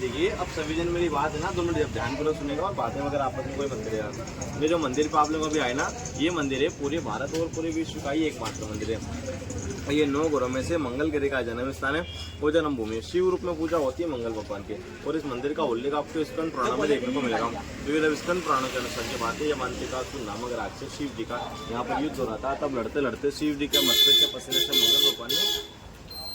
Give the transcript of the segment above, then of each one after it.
देखिए अब सभी जन मेरी बात है ना 2 मिनट जब ध्यानपूर्वक सुनेगा और बातें वगैरह आपस में कोई मत करेगा। ये जो मंदिर पे आप लोग अभी आए ना, ये मंदिर है पूरे भारत और पूरे विश्व का ही एकमात्र मंदिर है। ये 9 ग्रहों में से मंगल ग्रह का जन्म स्थान है और जन्मभूमि है। शिव रूप में पूजा होती है मंगल भगवान के। और इस मंदिर का उल्लेख आपको स्कंद पुराण में देखने को मिलेगा। तो ये स्कंद पुराण के अनुसार की बात है, यह मानसिकासुर नामक राक्षस शिव जी का यहाँ पर युद्ध हो रहा था। तब लड़ते लड़ते शिव जी के मस्तक के पसीने से मंगल भगवान ने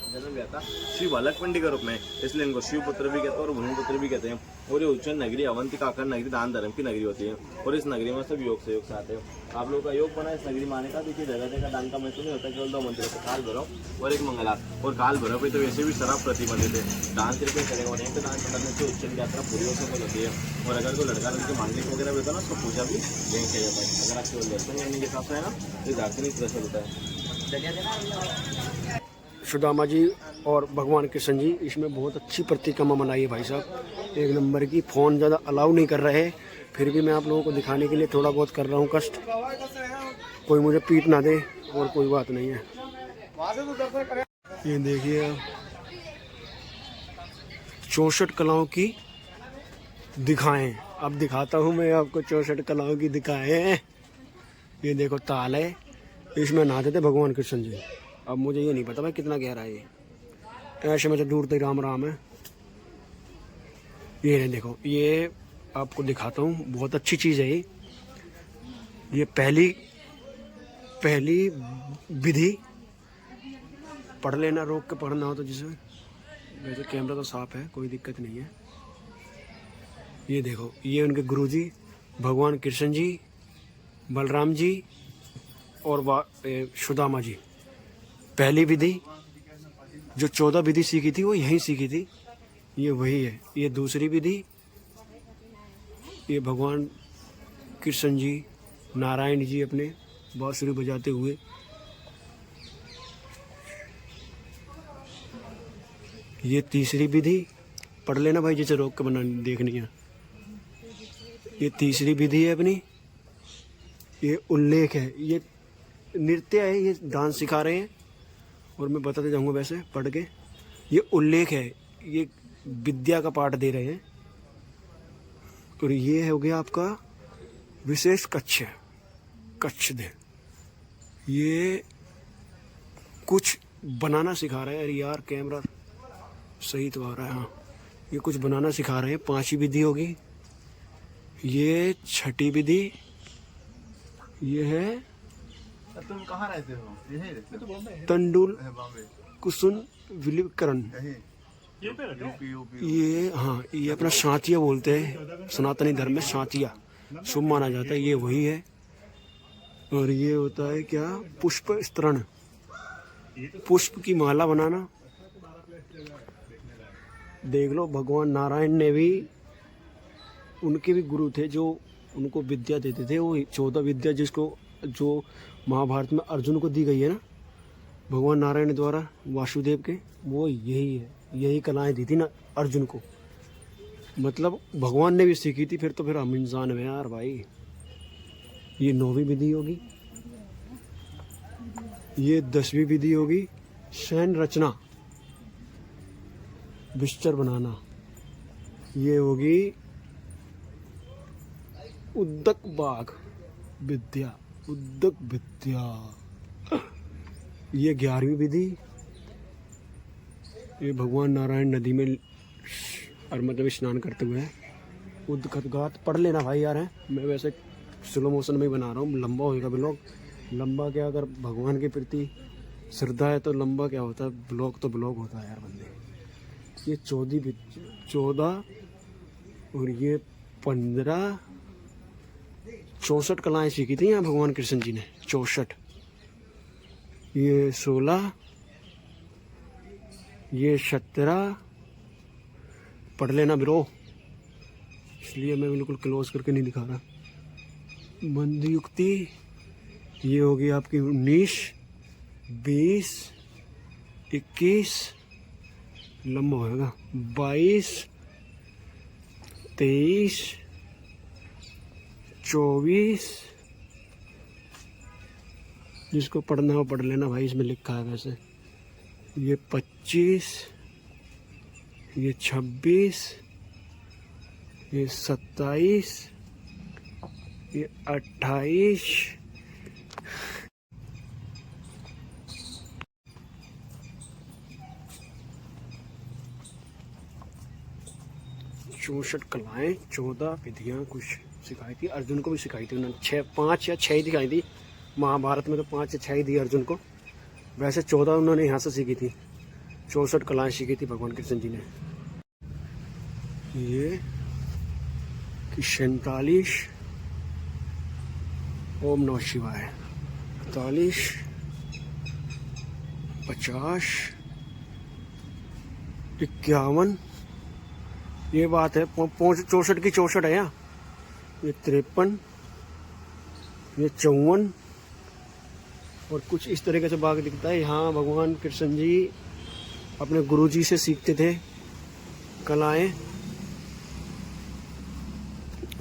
जन्म लिया था शिव बालक पिंडी के रूप में, इसलिए इनको शिव पुत्र भी कहते हैं और भूमिपुत्र भी कहते हैं। और ये उज्जैन नगरी अवंतिका आकर नगरी दान धर्म की नगरी होती है और इस नगरी में सब योग से आते हैं। आप लोगों का योग बना इस नगरी माने का। देखिए जगह जगह दान का महत्व नहीं होता, केवल 2 मंदिर है, काल भैरव और एक मंगलहार। और काल भैरव पे तो वैसे भी शराब प्रतिबंधित है, दान सिर्फ करेगा और एक दान करने से उज्जैन की यात्रा पूरी सफल होती है। और अगर कोई लड़का लड़के मांगलिक वगैरह भी होता है ना, उसको पूजा भी यहीं किया जाता है। अगर आप केवल दर्शन करने के हिसाब से है ना, तो दार्शनिक दर्शन होता है। सुदामा जी और भगवान कृष्ण जी, इसमें बहुत अच्छी प्रतिक्रिया बनाई है भाई साहब, एक नंबर की। फ़ोन ज़्यादा अलाउ नहीं कर रहे, फिर भी मैं आप लोगों को दिखाने के लिए थोड़ा बहुत कर रहा हूँ कष्ट। कोई मुझे पीट ना दे और कोई बात नहीं है। ये देखिए 64 कलाओं की दिखाएं। अब दिखाता हूँ मैं आपको 64 कलाओं की दिखाएं। ये देखो ताल है, इसमें नहाते थे भगवान कृष्ण जी। अब मुझे ये नहीं पता भाई कितना गहरा है ये, ऐसे में तो दूर तक राम राम है। ये नहीं देखो, ये आपको दिखाता हूँ, बहुत अच्छी चीज़ है ये पहली विधि। पढ़ लेना, रोक के पढ़ना हो तो, जिसे वैसे कैमरा तो साफ है, कोई दिक्कत नहीं है। ये देखो, ये उनके गुरुजी भगवान कृष्ण जी, बलराम जी और सुदामा जी। पहली विधि जो 14 विधि सीखी थी वो यहीं सीखी थी, ये वही है। ये दूसरी विधि, ये भगवान कृष्ण जी नारायण जी अपने बांसुरी बजाते हुए। ये तीसरी विधि, पढ़ लेना भाई जिसे रोक के बना देखनी है। ये तीसरी विधि है अपनी, ये उल्लेख है, ये नृत्य है, ये डांस सिखा रहे हैं और मैं बताते जाऊंगा वैसे पढ़ के। ये उल्लेख है, ये विद्या का पाठ दे रहे हैं। और ये हो गया आपका विशेष कक्ष है, कक्ष दे। ये कुछ बनाना सिखा रहे हैं। अरे यार कैमरा सही तो आ रहा है, हाँ। ये कुछ बनाना सिखा रहे हैं। 5वीं विधि होगी, ये 6ठी विधि, ये है तुम कहाँ रहते हो? यहीं रहते हो? तंडुल कुसुन विलिकरण। यूपी। ये हाँ, ये अपना शांतिया बोलते हैं, सनातनी धर्म में शांतिया शुभ माना जाता है, ये वही है। और ये होता है क्या, पुष्प स्तरण, पुष्प की माला बनाना। देख लो, भगवान नारायण ने भी, उनके भी गुरु थे जो उनको विद्या देते थे। वो 14 विद्या जिसको, जो महाभारत में अर्जुन को दी गई है ना भगवान नारायण द्वारा वासुदेव के, वो यही है, यही कलाएं दी थी ना अर्जुन को। मतलब भगवान ने भी सीखी थी, फिर तो फिर हम इंसान में यार भाई। ये 9वीं विधि होगी, ये 10वीं विधि होगी शयन रचना, बिस्तर बनाना। ये होगी उद्दक बाग विद्या, उद्दक विद्या। ये 11वीं विधि, ये भगवान नारायण नदी में और मतलब स्नान करते हुए उद्गतगात। पढ़ लेना भाई यार है, मैं वैसे स्लो मोशन में ही बना रहा हूँ, लंबा होएगा ब्लॉग। लंबा क्या, अगर भगवान के प्रति श्रद्धा है तो लंबा क्या होता है, ब्लॉग तो ब्लॉग होता है यार बंदे। ये 14 और ये 15, 64 कलाएं सीखी थी यहाँ भगवान कृष्ण जी ने, 64। ये 16, ये 17। पढ़ लेना ब्रो, इसलिए मैं बिल्कुल क्लोज करके नहीं दिखा रहा। मंदयुक्ति, ये होगी आपकी 19, 20, 21, लंबा होगा 22, 23, 24। जिसको पढ़ना हो पढ़ लेना भाई, इसमें लिखा है वैसे। ये 25, ये 26, ये 27, ये 28, चौसठ कलाएं, 14 विधियां कुछ सिखाई थी। अर्जुन को भी सिखाई थी उन्होंने, 5 या 6 ही दिखाई थी। महाभारत में तो 5 या 6 ही दी अर्जुन को, वैसे 14 उन्होंने यहाँ से सीखी थी। 64 कलाएं सीखी थी भगवान कृष्ण जी ने। ये 47, ओम नमः शिवाय, 41, 50, 51, ये बात है 64 की 64 है यहाँ। ये 53, ये 54 और कुछ इस तरीके से भाग दिखता है। यहाँ भगवान कृष्ण जी अपने गुरु जी से सीखते थे कलाएं।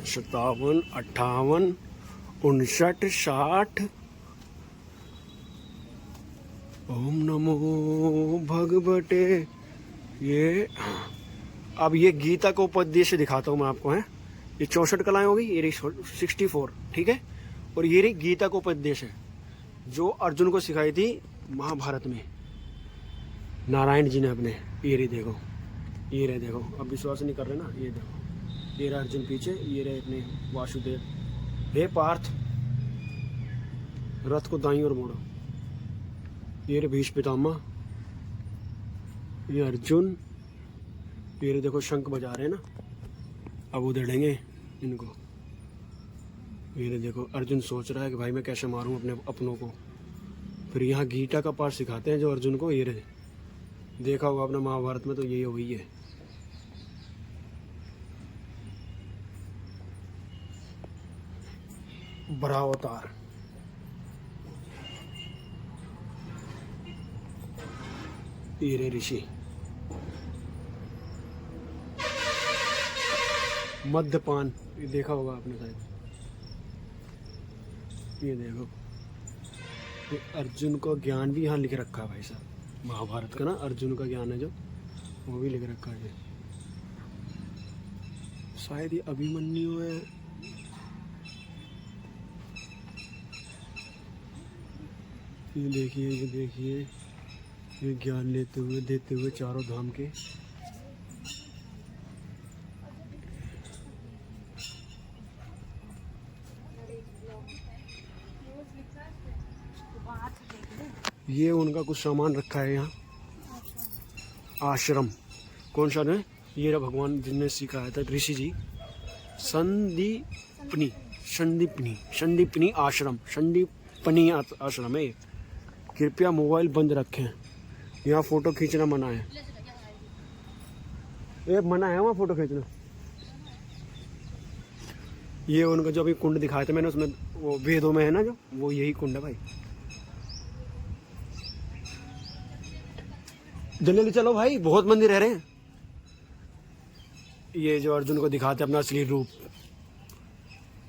57, 58, 59, 60। ओम नमो भगवते। ये अब ये गीता का उपदेश दिखाता हूँ मैं आपको। है ये 64 कलाएं होगी, ये 64, ठीक है। और ये गीता का उपदेश है जो अर्जुन को सिखाई थी महाभारत में नारायण जी ने अपने। ये रे देखो, ये रे देखो, अब विश्वास नहीं कर रहे ना, ये देखो, ये रहा अर्जुन पीछे, ये रहे अपने वासुदेव। हे पार्थ, रथ को दाईं ओर मोड़ो। ये रे भीष्म पितामह, ये अर्जुन, ये रे देखो शंख बजा रहे हैं ना, अब उधेड़ेंगे इनको। ये रे देखो अर्जुन सोच रहा है कि भाई मैं कैसे मारूं अपने अपनों को। फिर यहाँ गीता का पाठ सिखाते हैं जो अर्जुन को। ये रे देखा होगा आपने महाभारत में, तो यही हुई है। बड़ा अवतार। ये रे ऋषि। मद्यपान, ये देखा होगा आपने शायद। ये देखो, ये अर्जुन को ज्ञान भी यहाँ लिख रखा है भाई साहब। महाभारत का ना अर्जुन का ज्ञान है जो, वो भी लिख रखा है। शायद ये अभिमन्यु है। ये देखिए, ये देखिए, ये ज्ञान लेते हुए देते हुए चारों धाम के। ये उनका कुछ सामान रखा है यहाँ। आश्रम कौन सा है? ये रहा भगवान जिनने सिखाया था ऋषि जी। संदीपनी, संदीपनी, संदीपनी आश्रम, संदीपनी आश्रम है। कृपया मोबाइल बंद रखें, यहाँ फोटो खींचना मना है। ये मना है वहाँ फोटो खींचना। ये उनका जो अभी कुंड दिखाए थे मैंने, उसमें वो वेदों में है ना जो, वो यही कुंड है भाई। जल्दी चलो भाई, बहुत मंदिर रह रहे हैं। ये जो अर्जुन को दिखाते हैं अपना असली रूप,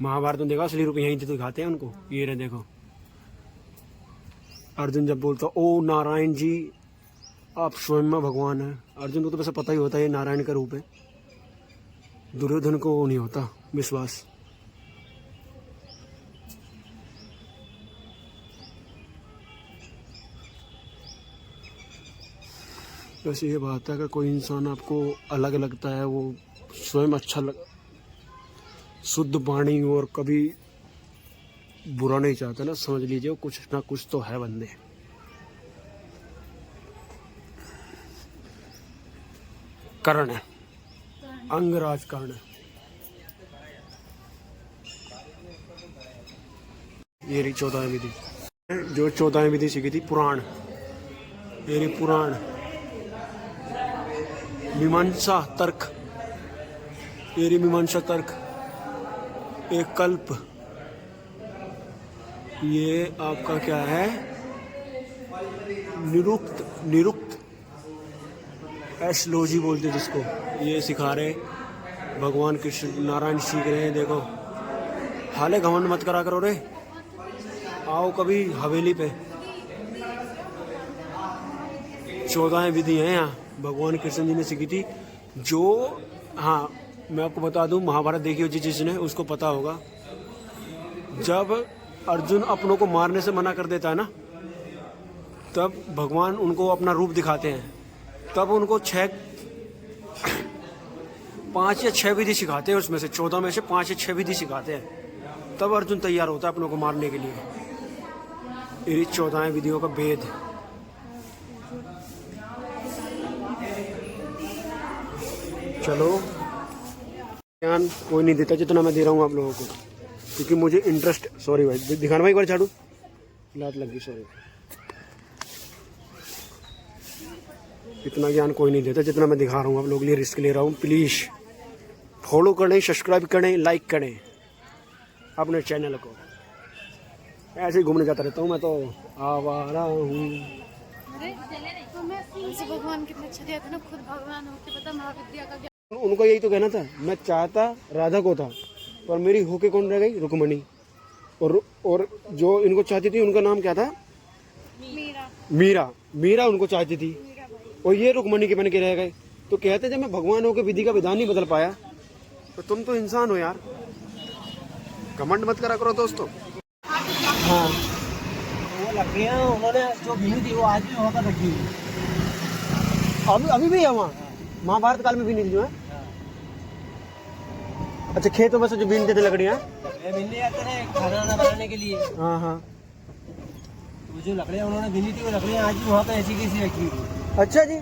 महाभारत में देखा असली रूप यहीं से दिखाते हैं उनको। ये रहे देखो, अर्जुन जब बोलता ओ नारायण जी आप स्वयं में भगवान है। अर्जुन को तो वैसे पता ही होता है ये नारायण का रूप है। दुर्योधन को वो नहीं होता विश्वास। वैसे ये बात है, अगर कोई इंसान आपको अलग लगता है, वो स्वयं अच्छा शुद्ध वाणी और कभी बुरा नहीं चाहता ना, समझ लीजिए वो कुछ ना कुछ तो है बंदे। कर्ण है, अंगराज कर्ण है। ये रही 14वीं विधि, जो 14वीं विधि सीखी थी पुराण। ये रही पुराण, मीमांसा तर्क। ये रही मीमांसा तर्क। एक कल्प, ये आपका क्या है? निरुक्त, निरुक्त एस्ट्रोलॉजी बोलते जिसको। ये सिखा रहे भगवान कृष्ण नारायण सीख रहे हैं। देखो हाले घमंड मत करा करो रे, आओ कभी हवेली पे। 14 विधि है यहाँ भगवान कृष्ण जी ने सीखी थी। जो हाँ मैं आपको बता दूं, महाभारत देखी हो जिसने उसको पता होगा, जब अर्जुन अपनों को मारने से मना कर देता है ना, तब भगवान उनको अपना रूप दिखाते हैं, तब उनको 5 या 6 विधि सिखाते हैं, उसमें से 14 में से 5 या 6 विधि सिखाते हैं, तब अर्जुन तैयार होता है अपनों को मारने के लिए। ये 14 विधियों का भेद। चलो, ज्ञान कोई नहीं देता जितना मैं दे रहा हूँ आप लोगों को, क्योंकि मुझे इंटरेस्ट। सॉरी भाई, दिखाना भाई एक बार झाड़ू, लात लग गई, सॉरी। इतना ज्ञान कोई नहीं देता जितना मैं दिखा रहा हूँ आप लोगों के लिए, रिस्क ले रहा हूँ। प्लीज़ फॉलो करें, सब्सक्राइब करें, लाइक करें अपने चैनल को। ऐसे ही घूमने जाता रहता हूँ मैं तो, आवारा हूँ। भगवान कितना अच्छा दिया था ना, खुद भगवान होके पता महाविद्या का ज्ञान। उनका यही तो कहना था, मैं चाहता राधा को था, पर मेरी होके कौन रह गई, रुक्मणी। और जो इनको चाहती थी उनका नाम क्या था, मीरा। मीरा उनको चाहती थी, और ये रुक्मणी के बन के रह गए। तो कहते जब मैं भगवान होके विधि का विधान नहीं बदल पाया, तो तुम तो इंसान हो यार, कमेंट मत करा करो दोस्तों। हाँ, वो लकड़ियाँ उन्होंने जो बीनी थी वो आज भी वहाँ पर रखी हुई है। अभी भी है वहाँ, महाभारत काल में भी नहीं जो है। अच्छा, खेतों में से जो बीनते थे लकड़ियाँ, बीनने आते थे खाना वाना बनाने के लिए। हाँ हाँ। वो जो लकड़ियाँ उन्होंने बीनी थी वो लकड़ियाँ आज भी वहाँ पे ऐसी कैसी रखी हुई है। अच्छा जी,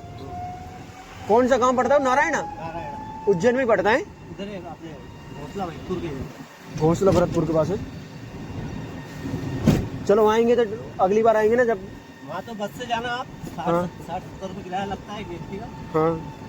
कौन सा गांव पड़ता है, नारायण? उज्जैन में पड़ता है। इधर है अपने घोंसला भरतपुर के, घोंसला भरतपुर के पास है। चलो आएंगे तो अगली बार आएंगे ना, जब वहाँ तो बस से जाना आप, 60-70 रुपये किराया लगता है व्यक्ति का। हाँ।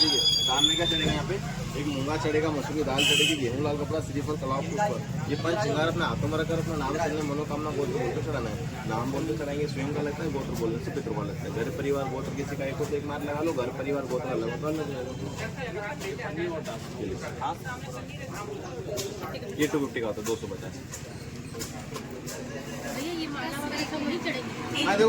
ठीक है, सामने क्या चढ़ेगा यहाँ पे, एक मूंगा चढ़ेगा, मसूर की दाल चढ़ेगी, गेहूं लाल कपड़ा, श्रीफल तलाव के ऊपर। ये पंच श्रृंगार अपने हाथों में रखकर अपना नाम चलने, मनोकामना गोत्र बोलकर चढ़ाना है। नाम बोलते चढ़ाएंगे, स्वयं का लगता है, गोत्र बोलने से पितृ का लगता है। घर परिवार गोत्र किसी का एक हो तो एक मार लगा लो, घर परिवार गोत्र अलग होता है। ये 250 का होता है, 250। भैया ये माला वगैरह सब वही चढ़ेगी। देखो